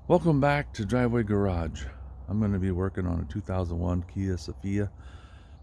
Welcome back to Driveway Garage. I'm going to be working on a 2001 Kia Sephia.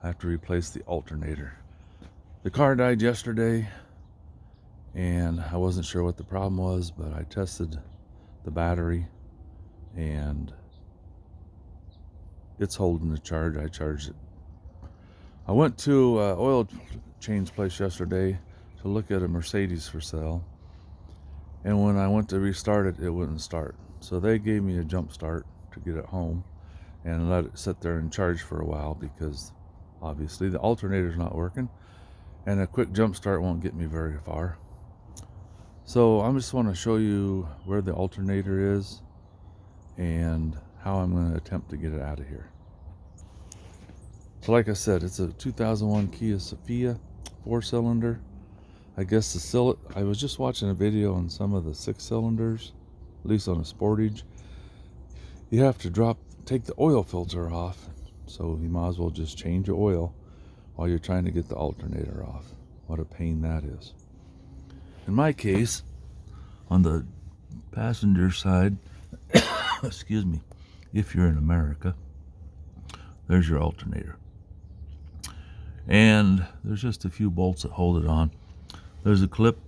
I have to replace the alternator. The car died yesterday and I wasn't sure what the problem was, but I tested the battery and it's holding the charge. I charged it. I went to oil change place yesterday to look at a Mercedes for sale, and when I went to restart it, it wouldn't start. So they gave me a jump start to get it home and let it sit there and charge for a while, because obviously the alternator's not working and a quick jump start won't get me very far. So I just want to show you where the alternator is and how I'm going to attempt to get it out of here. So like I said, it's a 2001 Kia Sephia 4-cylinder. I guess I was just watching a video on some of the 6-cylinders, at least on a Sportage. You have to take the oil filter off, so you might as well just change your oil while you're trying to get the alternator off. What a pain that is. In my case, on the passenger side, excuse me, if you're in America, there's your alternator. And there's just a few bolts that hold it on. There's a clip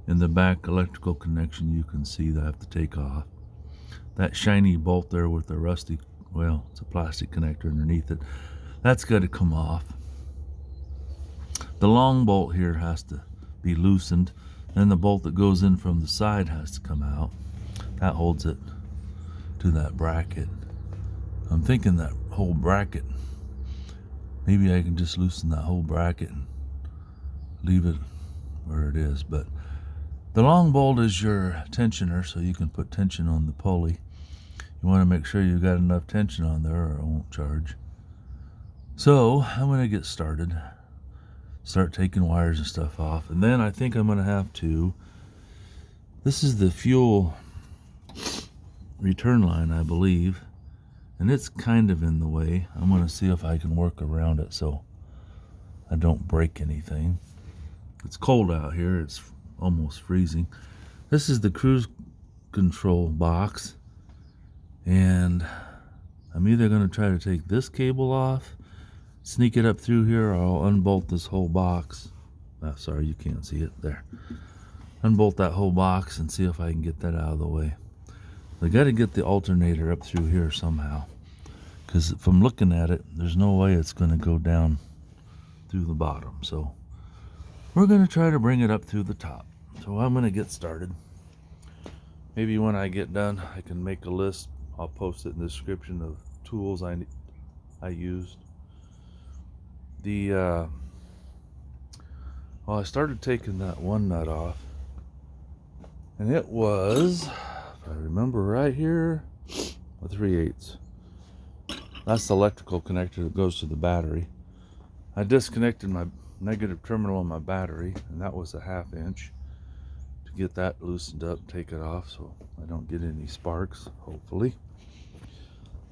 in the back electrical connection you can see that I have to take off. That shiny bolt there with the rusty, well, it's a plastic connector underneath it, that's got to come off. The long bolt here has to be loosened, and the bolt that goes in from the side has to come out. That holds it to that bracket. I'm thinking that whole bracket, maybe I can just loosen that whole bracket and leave it where it is. But the long bolt is your tensioner, so you can put tension on the pulley. You want to make sure you've got enough tension on there or it won't charge. So I'm going to get started, start taking wires and stuff off, and then I think I'm going to have to, this is the fuel return line, I believe, and it's kind of in the way. I'm going to see if I can work around it so I don't break anything. It's cold out here, it's almost freezing. This is the cruise control box, and I'm either going to try to take this cable off, sneak it up through here, or I'll unbolt this whole box. Sorry, you can't see it there. Unbolt that whole box and see if I can get that out of the way. I got to get the alternator up through here somehow, because if I'm looking at it, there's no way it's going to go down through the bottom. So we're going to try to bring it up through the top. So I'm going to get started. Maybe when I get done, I can make a list. I'll post it in the description of tools I used. Well, I started taking that one nut off, and it was, if I remember right here, a 3/8. That's the electrical connector that goes to the battery. I disconnected my negative terminal on my battery, and that was a 1/2 inch. To get that loosened up, take it off so I don't get any sparks, hopefully.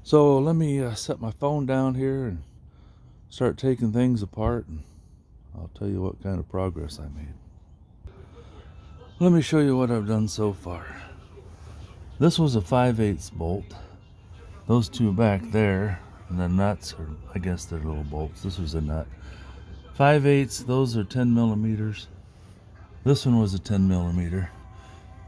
So let me set my phone down here and start taking things apart, and I'll tell you what kind of progress I made. Let me show you what I've done so far. This was a 5/8 bolt. Those two back there, and the nuts, or I guess they're little bolts. This was a nut. 5/8, those are 10 millimeters. This one was a 10 millimeter.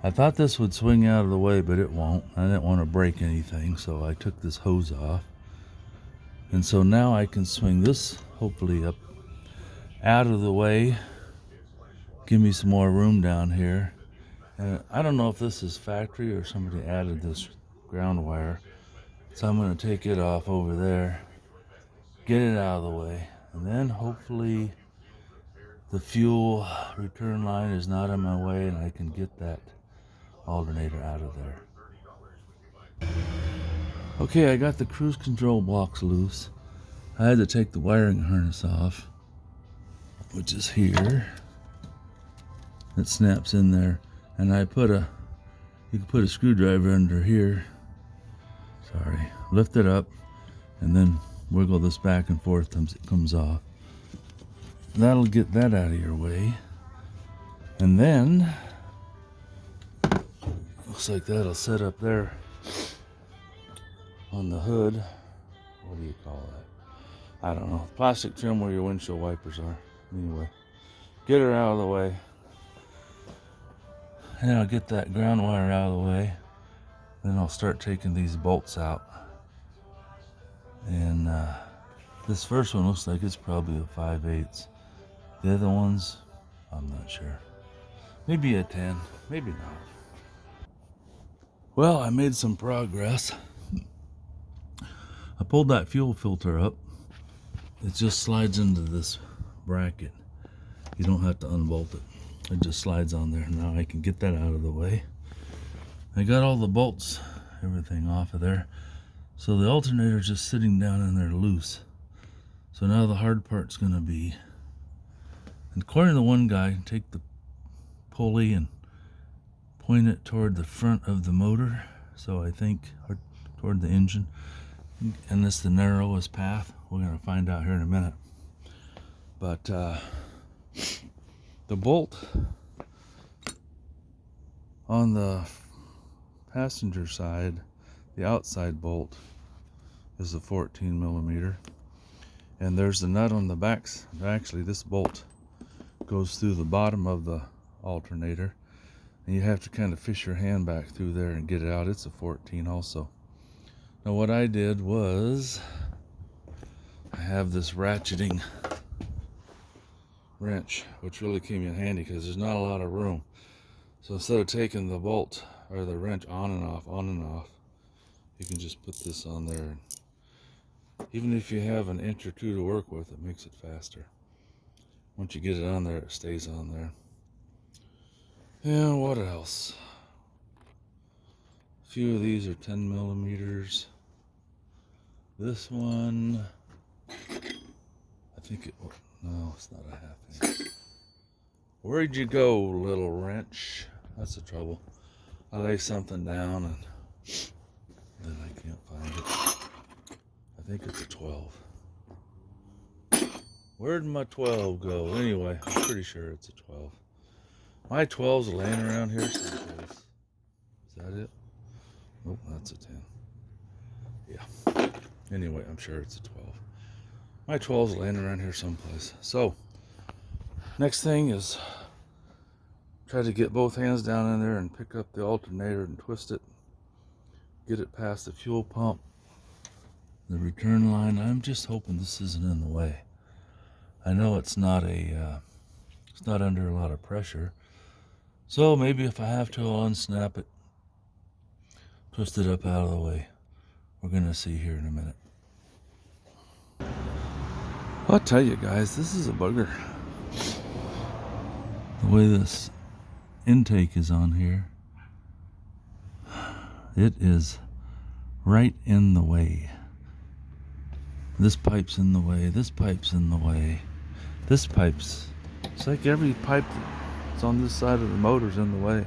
I thought this would swing out of the way, but it won't. I didn't want to break anything, so I took this hose off. And so now I can swing this, hopefully, up out of the way. Give me some more room down here. And I don't know if this is factory or somebody added this ground wire. So I'm going to take it off over there, get it out of the way, and then hopefully the fuel return line is not in my way and I can get that alternator out of there. Okay, I got the cruise control blocks loose. I had to take the wiring harness off, which is here. It snaps in there, and you can put a screwdriver under here. Sorry, lift it up and then wiggle this back and forth until it comes off. That'll get that out of your way. And then Looks like that'll set up there on the hood. What do you call that? I don't know. Plastic trim where your windshield wipers are. Anyway, get her out of the way. And I'll get that ground wire out of the way. Then I'll start taking these bolts out. And this first one looks like it's probably a 5/8. The other ones, I'm not sure. Maybe a 10, maybe not. Well, I made some progress. I pulled that fuel filter up. It just slides into this bracket. You don't have to unbolt it. It just slides on there. Now I can get that out of the way. I got all the bolts, everything off of there. So the alternator's just sitting down in there loose. So now the hard part's gonna be, and according to one guy, take the pulley and point it toward the front of the motor. So I think toward the engine. And this is the narrowest path. We're gonna find out here in a minute. But the bolt on the passenger side, the outside bolt, is a 14 millimeter. And there's the nut on the back. Actually, this bolt goes through the bottom of the alternator. And you have to kind of fish your hand back through there and get it out. It's a 14 also. Now what I did was, I have this ratcheting wrench, which really came in handy because there's not a lot of room. So instead of taking the bolt or the wrench on and off, you can just put this on there. Even if you have an inch or two to work with, it makes it faster. Once you get it on there, it stays on there. And what else? A few of these are 10 millimeters. This one, I think it, no, it's not a half inch. Where'd you go, little wrench? That's the trouble. I lay something down and then I can't find it. I think it's a 12. Where'd my 12 go? Anyway, I'm pretty sure it's a 12. My 12's laying around here someplace. Is that it? Nope, that's a 10. Yeah. Anyway, I'm sure it's a 12. My 12's laying around here someplace. So, next thing is try to get both hands down in there and pick up the alternator and twist it. Get it past the fuel pump, the return line. I'm just hoping this isn't in the way. I know it's not under a lot of pressure. So maybe if I have to, I'll unsnap it, twist it up out of the way. We're gonna see here in a minute. I'll tell you guys, this is a bugger. The way this intake is on here, it is right in the way. This pipe's in the way, this pipe's in the way, this pipe's, it's like every pipe that's on this side of the motor's in the way.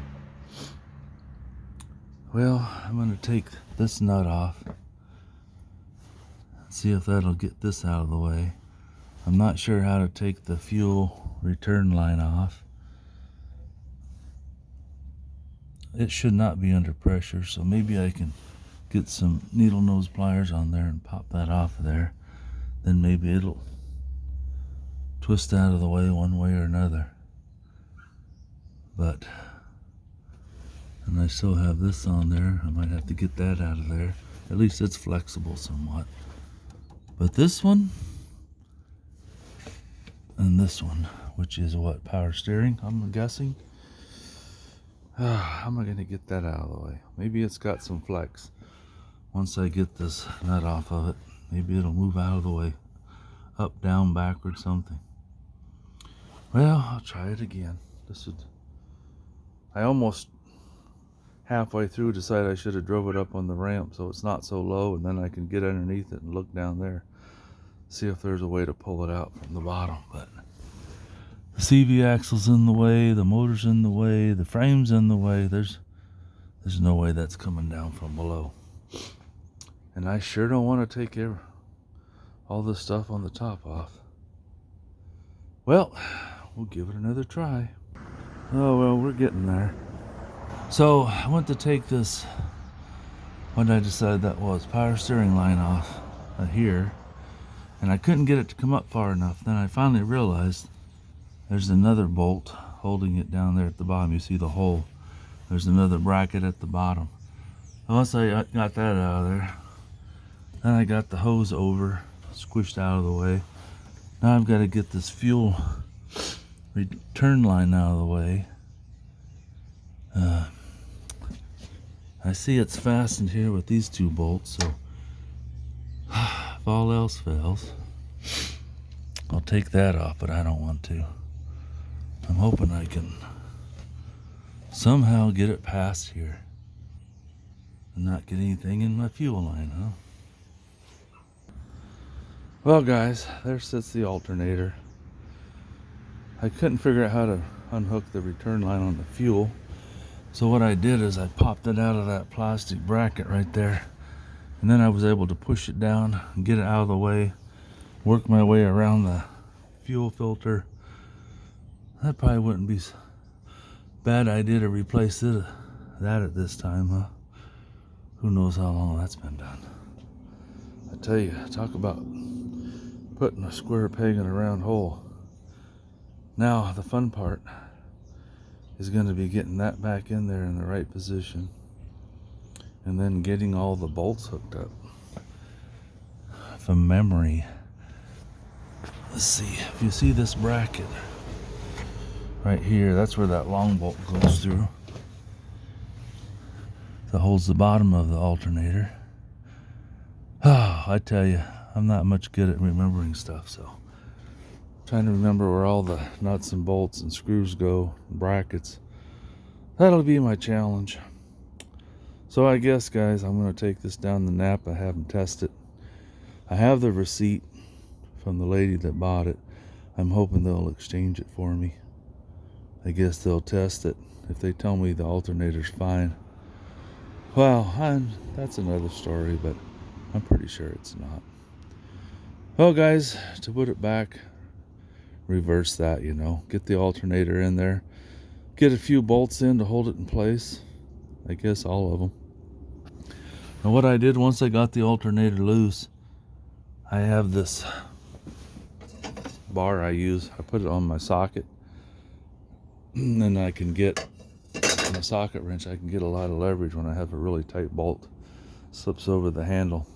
Well, I'm gonna take this nut off, see if that'll get this out of the way. I'm not sure how to take the fuel return line off. It should not be under pressure, so maybe I can get some needle nose pliers on there and pop that off of there. Then maybe it'll twist out of the way one way or another. But, and I still have this on there. I might have to get that out of there. At least it's flexible somewhat. But this one, and this one, which is what, power steering, I'm guessing. How am I going to get that out of the way? Maybe it's got some flex. Once I get this nut off of it, maybe it'll move out of the way. Up, down, backward, something. Well, I'll try it again. I almost halfway through decided I should have drove it up on the ramp so it's not so low, and then I can get underneath it and look down there. See if there's a way to pull it out from the bottom. But the CV axle's in the way, the motor's in the way, the frame's in the way. There's no way that's coming down from below. And I sure don't want to take all this stuff on the top off. Well, we'll give it another try. Oh well, we're getting there. So I went to take this, what did I decide that was, power steering line off here, and I couldn't get it to come up far enough. Then I finally realized there's another bolt holding it down there at the bottom. You see the hole. There's another bracket at the bottom. Once I got that out of there, then I got the hose over, squished out of the way. Now I've got to get this fuel return line out of the way. I see it's fastened here with these two bolts, so if all else fails, I'll take that off, but I don't want to. I'm hoping I can somehow get it past here and not get anything in my fuel line, huh? Well guys, there sits the alternator. I couldn't figure out how to unhook the return line on the fuel. So what I did is I popped it out of that plastic bracket right there. And then I was able to push it down and get it out of the way. Work my way around the fuel filter. That probably wouldn't be a bad idea to replace that at this time, huh? Who knows how long that's been done. I tell you, talk about putting a square peg in a round hole. Now the fun part is going to be getting that back in there in the right position and then getting all the bolts hooked up. From memory, let's see, if you see this bracket right here, that's where that long bolt goes through. That holds the bottom of the alternator. Oh, I tell you, I'm not much good at remembering stuff, so trying to remember where all the nuts and bolts and screws go, brackets. That'll be my challenge. So I guess, guys, I'm going to take this down to Napa, have them test it. I have the receipt from the lady that bought it. I'm hoping they'll exchange it for me. I guess they'll test it. If they tell me the alternator's fine, well, that's another story, but I'm pretty sure it's not. Well, guys, to put it back, reverse that, you know, get the alternator in there, get a few bolts in to hold it in place. I guess all of them. And what I did once I got the alternator loose, I have this bar I use. I put it on my socket, and then I can get on a socket wrench. I can get a lot of leverage when I have a really tight bolt. Slips over the handle.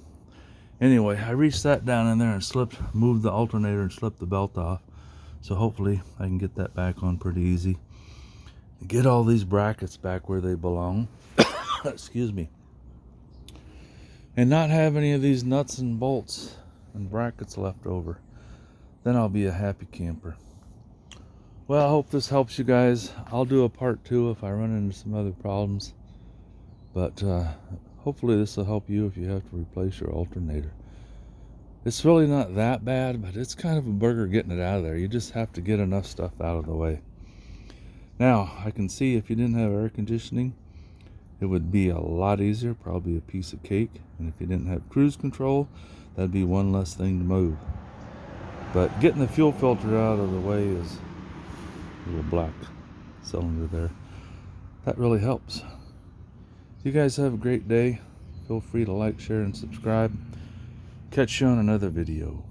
Anyway, I reached that down in there and moved the alternator and slipped the belt off. So hopefully I can get that back on pretty easy. Get all these brackets back where they belong. Excuse me. And not have any of these nuts and bolts and brackets left over. Then I'll be a happy camper. Well, I hope this helps you guys. I'll do a part 2 if I run into some other problems. But hopefully this will help you if you have to replace your alternator. It's really not that bad, but it's kind of a burger getting it out of there. You just have to get enough stuff out of the way. Now, I can see if you didn't have air conditioning, it would be a lot easier, probably a piece of cake. And if you didn't have cruise control, that'd be one less thing to move. But getting the fuel filter out of the way is a little black cylinder there. That really helps. You guys have a great day. Feel free to like, share, and subscribe. Catch you on another video.